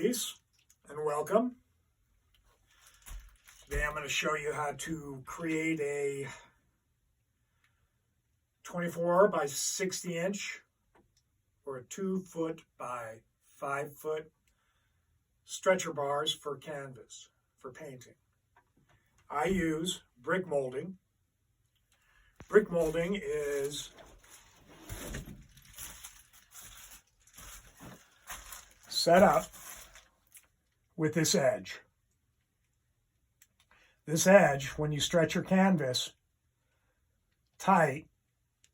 Peace and welcome. Today I'm going to show you how to create a 24 by 60 inch or a 2-foot by 5-foot stretcher bars for canvas for painting. I use brick molding. Brick molding is set up with this edge. This edge, when you stretch your canvas tight,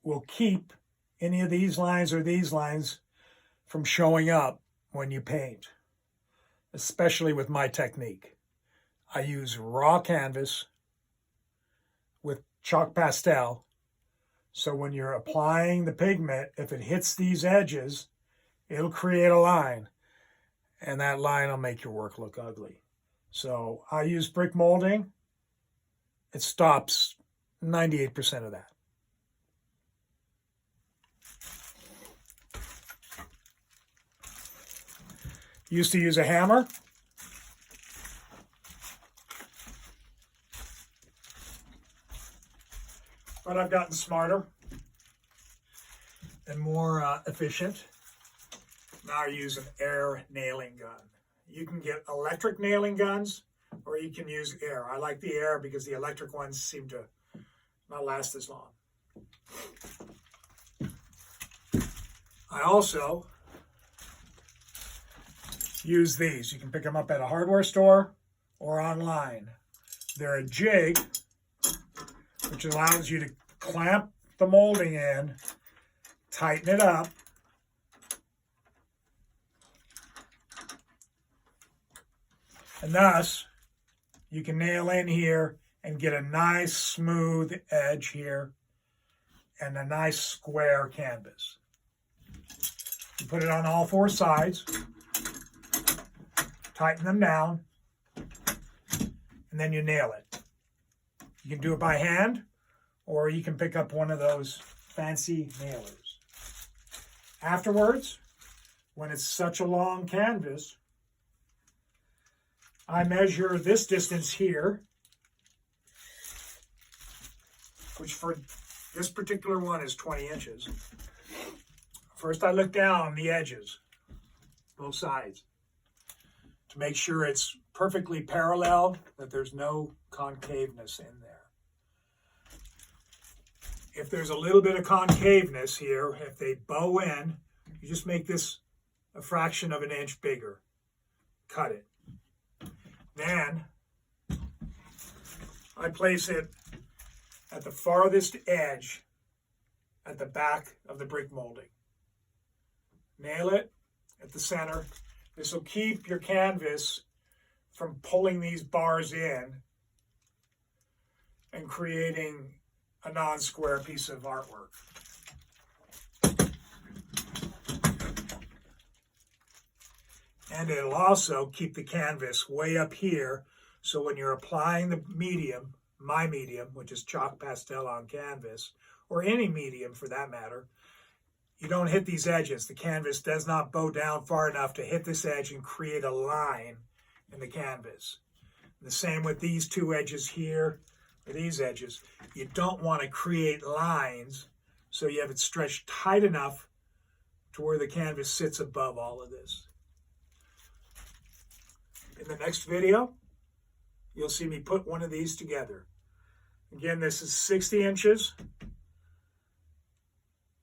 will keep any of these lines or these lines from showing up when you paint, especially with my technique. I use raw canvas with chalk pastel, so when you're applying the pigment, if it hits these edges, it'll create a line, and that line will make your work look ugly. So I use brick molding. It stops 98% of that. Used to use a hammer. But I've gotten smarter and more efficient. Now I use an air nailing gun. You can get electric nailing guns, or you can use air. I like the air because the electric ones seem to not last as long. I also use these. You can pick them up at a hardware store or online. They're a jig, which allows you to clamp the molding in, tighten it up, and thus you can nail in here and get a nice smooth edge here and a nice square canvas. You put it on all four sides, tighten them down, and then you nail it. You can do it by hand, or you can pick up one of those fancy nailers. Afterwards, when it's such a long canvas, I measure this distance here, which for this particular one is 20 inches. First, I look down the edges, both sides, to make sure it's perfectly parallel, that there's no concaveness in there. If there's a little bit of concaveness here, if they bow in, you just make this a fraction of an inch bigger. Cut it. Then I place it at the farthest edge at the back of the brick molding. Nail it at the center. This will keep your canvas from pulling these bars in and creating a non-square piece of artwork. And it'll also keep the canvas way up here, so when you're applying the medium, my medium, which is chalk pastel on canvas, or any medium for that matter, you don't hit these edges. The canvas does not bow down far enough to hit this edge and create a line in the canvas. The same with these two edges here, or these edges. You don't want to create lines, so you have it stretched tight enough to where the canvas sits above all of this. In the next video, you'll see me put one of these together. Again, this is 60 inches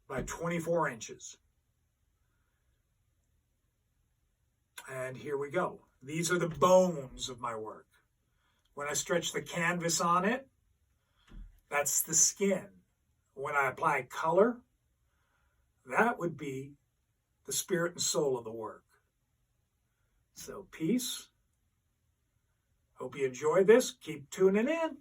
by 24 inches. And here we go. These are the bones of my work. When I stretch the canvas on it, that's the skin. When I apply color, that would be the spirit and soul of the work. So peace. Hope you enjoyed this. Keep tuning in.